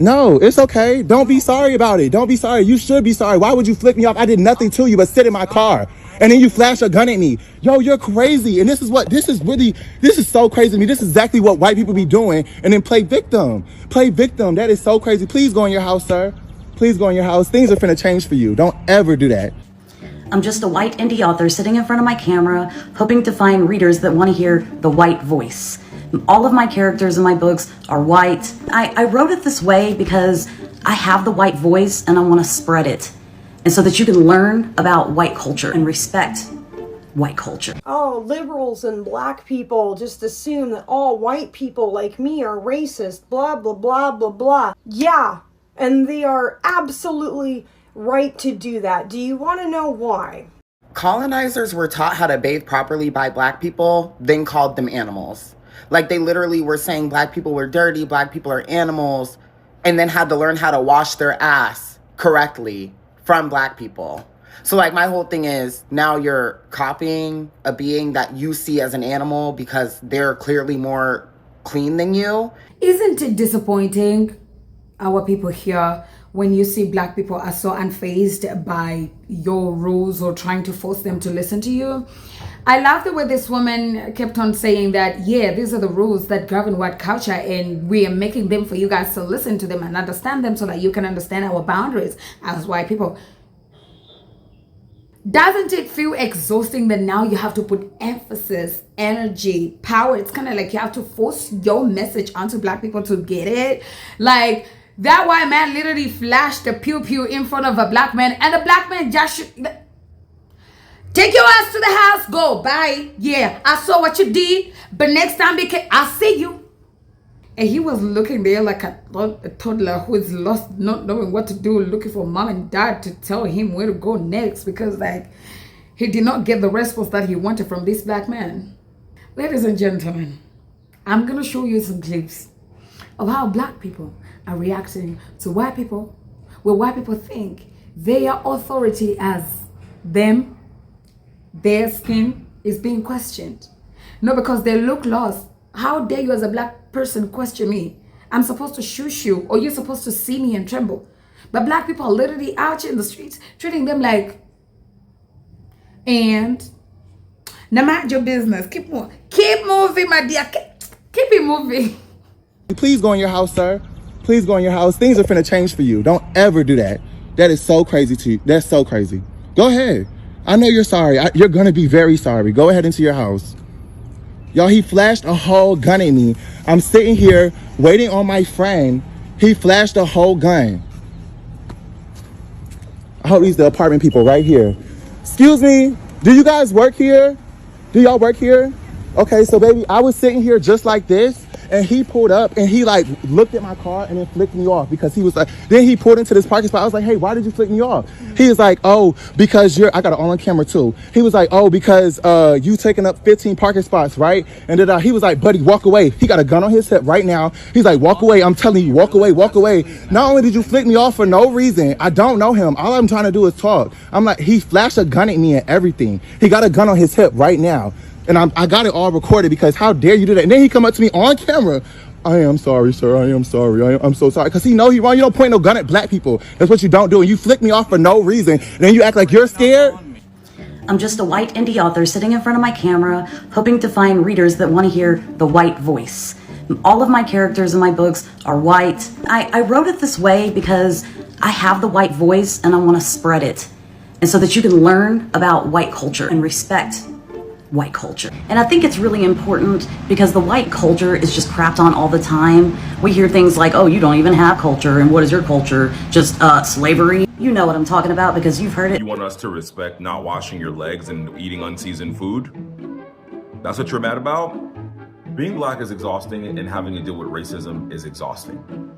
No, it's okay. Don't be sorry about it. Don't be sorry. You should be sorry. Why would you flick me off? I did nothing to you but sit in my car. And then you flash a gun at me. Yo, you're crazy. And this is so crazy to me. This is exactly what white people be doing. And then play victim. Play victim. That is so crazy. Please go in your house, sir. Please go in your house. Things are finna change for you. Don't ever do that. I'm just a white indie author sitting in front of my camera, hoping to find readers that want to hear the white voice. All of my characters in my books are white. I wrote it this way because I have the white voice and I want to spread it. And so that you can learn about white culture and respect white culture. Oh, liberals and black people just assume that all white people like me are racist, blah, blah, blah, blah, blah. Yeah, and they are absolutely right to do that. Do you want to know why? Colonizers were taught how to bathe properly by black people, then called them animals. Like they literally were saying black people were dirty, black people are animals, and then had to learn how to wash their ass correctly from black people. So like my whole thing is now you're copying a being that you see as an animal because they're clearly more clean than you. Isn't it disappointing, our people here, when you see black people are so unfazed by your rules or trying to force them to listen to you? I love the way this woman kept on saying that, yeah, these are the rules that govern white culture and we are making them for you guys to listen to them and understand them so that you can understand our boundaries as white people. Doesn't it feel exhausting that now you have to put emphasis, energy, power? It's kind of like you have to force your message onto black people to get it. Like, that white man literally flashed a pew-pew in front of a black man and the black man just take your ass to the house, go, bye. Yeah, I saw what you did, but next time I'll see you. And he was looking there like a toddler who is lost, not knowing what to do, looking for mom and dad to tell him where to go next because like he did not get the response that he wanted from this black man. Ladies and gentlemen, I'm going to show you some clips of how black people are reacting to white people, where white people think their authority as them, their skin is being questioned. No, because they look lost. How dare you as a black person question me? I'm supposed to shush you or you're supposed to see me and tremble. But black people are literally out in the streets treating them like, and now mind your business. Keep moving, my dear. Keep it moving. Please go in your house, sir. Please go in your house. Things are finna change for you. Don't ever do that. That is so crazy to you. That's so crazy. Go ahead. I know you're sorry. You're gonna be very sorry. Go ahead into your house. Y'all, he flashed a whole gun at me. I'm sitting here waiting on my friend. He flashed a whole gun. I hope these the apartment people right here. Excuse me, do you guys work here? Do y'all work here? Okay, so baby, I was sitting here just like this and he pulled up and he like looked at my car and then flicked me off because he was like, then he pulled into this parking spot. I was like, hey, why did you flick me off? He was like, oh, because I got it all on camera too. He was like, oh, because you taking up 15 parking spots, right? And then he was like, buddy, walk away. He got a gun on his hip right now. He's like, walk away. I'm telling you, walk away, walk away. Not only did you flick me off for no reason, I don't know him. All I'm trying to do is talk. I'm like, he flashed a gun at me and everything. He got a gun on his hip right now. And I got it all recorded because how dare you do that? And then he come up to me on camera. I am sorry, sir. I am sorry. I'm so sorry. Because he know he wrong. You don't point no gun at black people. That's what you don't do. And you flick me off for no reason. And then you act like you're scared. I'm just a white indie author sitting in front of my camera, hoping to find readers that want to hear the white voice. All of my characters in my books are white. I wrote it this way because I have the white voice and I want to spread it. And so that you can learn about white culture and respect white culture. And I think it's really important because the white culture is just crapped on all the time. We hear things like, oh, you don't even have culture, and what is your culture? Just slavery? You know what I'm talking about because you've heard it. You want us to respect not washing your legs and eating unseasoned food? That's what you're mad about? Being black is exhausting and having to deal with racism is exhausting.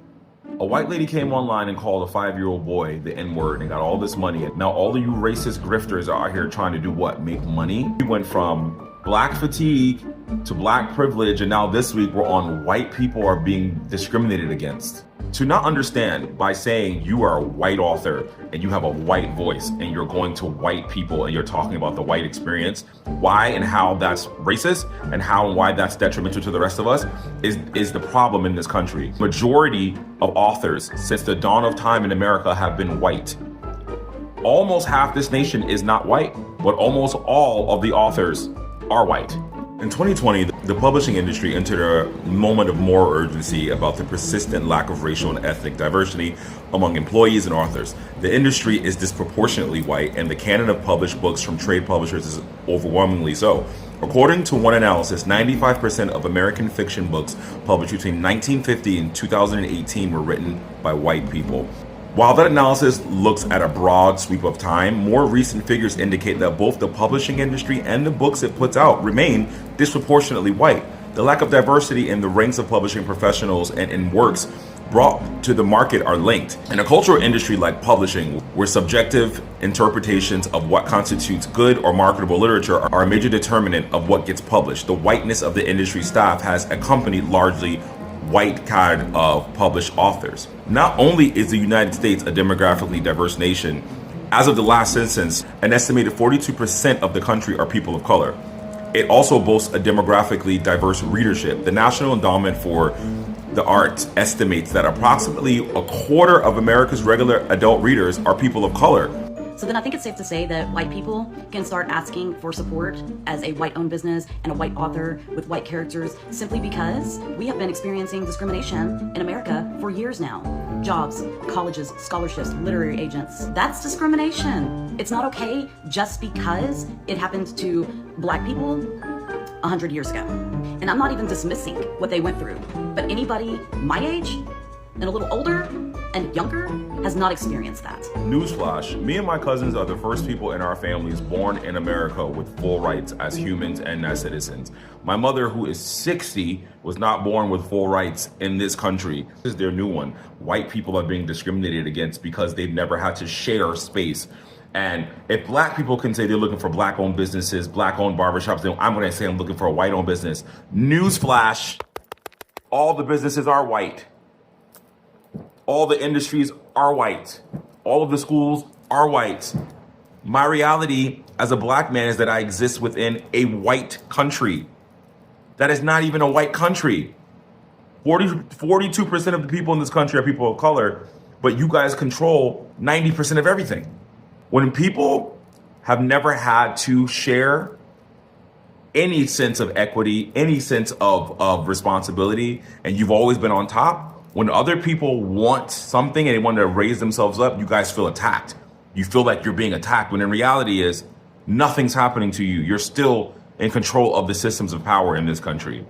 A white lady came online and called a 5-year-old boy the N-word and got all this money. Now all of you racist grifters are out here trying to do what? Make money? We went from black fatigue to black privilege, and now this week we're on white people are being discriminated against. To not understand by saying you are a white author and you have a white voice and you're going to white people and you're talking about the white experience, why and how that's racist and how and why that's detrimental to the rest of us is the problem in this country. Majority of authors since the dawn of time in America have been white. Almost half this nation is not white, but almost all of the authors are white. In 2020, the publishing industry entered a moment of moral urgency about the persistent lack of racial and ethnic diversity among employees and authors. The industry is disproportionately white, and the canon of published books from trade publishers is overwhelmingly so. According to one analysis, 95% of American fiction books published between 1950 and 2018 were written by white people. While that analysis looks at a broad sweep of time, more recent figures indicate that both the publishing industry and the books it puts out remain disproportionately white. The lack of diversity in the ranks of publishing professionals and in works brought to the market are linked. In a cultural industry like publishing, where subjective interpretations of what constitutes good or marketable literature are a major determinant of what gets published, the whiteness of the industry staff has accompanied largely white kind of published authors. Not only is the United States a demographically diverse nation, as of the last census, an estimated 42% of the country are people of color. It also boasts a demographically diverse readership. The National Endowment for the Arts estimates that approximately a quarter of America's regular adult readers are people of color. So then I think it's safe to say that white people can start asking for support as a white-owned business and a white author with white characters simply because we have been experiencing discrimination in America for years now. Jobs, colleges, scholarships, literary agents. That's discrimination. It's not okay just because it happened to black people 100 years ago. And I'm not even dismissing what they went through, but anybody my age and a little older and younger has not experienced that. Newsflash, me and my cousins are the first people in our families born in America with full rights as humans and as citizens. My mother, who is 60, was not born with full rights in this country. This is their new one. White people are being discriminated against because they've never had to share space. And if black people can say they're looking for black-owned businesses, black-owned barbershops, then I'm gonna say I'm looking for a white-owned business. Newsflash, all the businesses are white. All the industries are white. All of the schools are white. My reality as a black man is that I exist within a white country. That is not even a white country. 42% of the people in this country are people of color, but you guys control 90% of everything. When people have never had to share any sense of equity, any sense of responsibility, and you've always been on top, when other people want something and they want to raise themselves up, you guys feel attacked. You feel like you're being attacked, when in reality is nothing's happening to you. You're still in control of the systems of power in this country.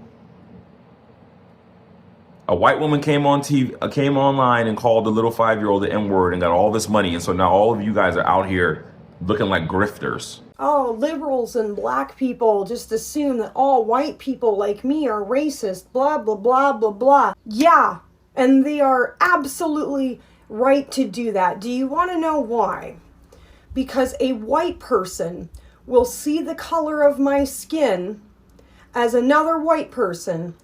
A white woman came on TV, came online and called the little 5-year-old the N-word and got all this money. And so now all of you guys are out here looking like grifters. Oh, liberals and black people just assume that all white people like me are racist, blah, blah, blah, blah, blah. Yeah. And they are absolutely right to do that. Do you want to know why? Because a white person will see the color of my skin as another white person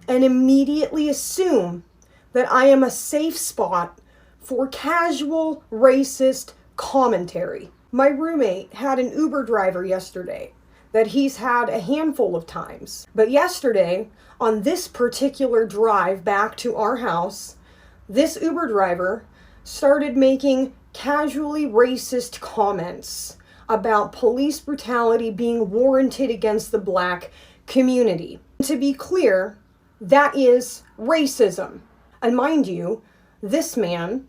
and immediately assume that I am a safe spot for casual racist commentary. My roommate had an Uber driver yesterday that he's had a handful of times. But yesterday, on this particular drive back to our house, this Uber driver started making casually racist comments about police brutality being warranted against the black community. To be clear, that is racism. And mind you, this man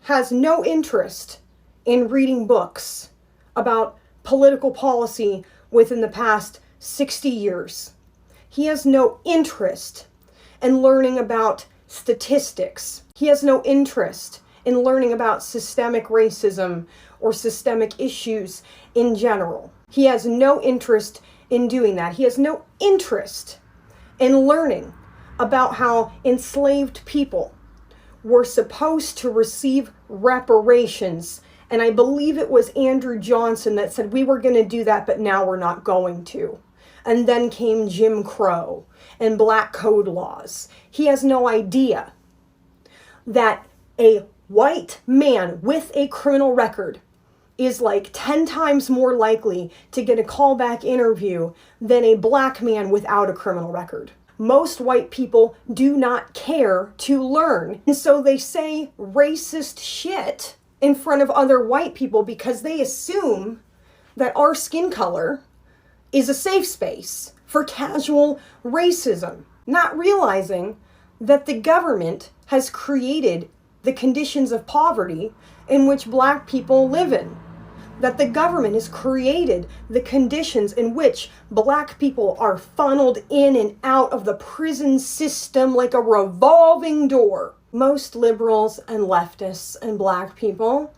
has no interest in reading books about political policy within the past 60 years. He has no interest in learning about statistics. He has no interest in learning about systemic racism or systemic issues in general. He has no interest in doing that. He has no interest in learning about how enslaved people were supposed to receive reparations. And I believe it was Andrew Johnson that said we were going to do that, but now we're not going to. And then came Jim Crow and black code laws. He has no idea that a white man with a criminal record is like 10 times more likely to get a callback interview than a black man without a criminal record. Most white people do not care to learn. And so they say racist shit in front of other white people because they assume that our skin color is a safe space for casual racism, not realizing that the government has created the conditions of poverty in which black people live in. That the government has created the conditions in which black people are funneled in and out of the prison system like a revolving door. Most liberals and leftists and black people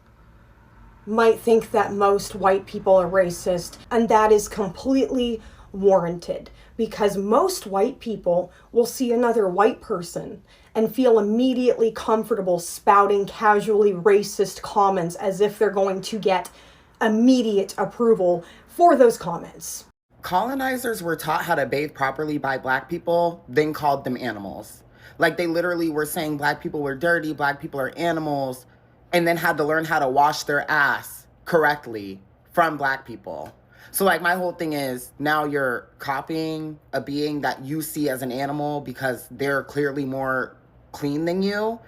might think that most white people are racist, and that is completely warranted because most white people will see another white person and feel immediately comfortable spouting casually racist comments as if they're going to get immediate approval for those comments. Colonizers were taught how to bathe properly by black people, then called them animals. Like they literally were saying black people were dirty, black people are animals, and then had to learn how to wash their ass correctly from black people. So like my whole thing is now you're copying a being that you see as an animal because they're clearly more clean than you.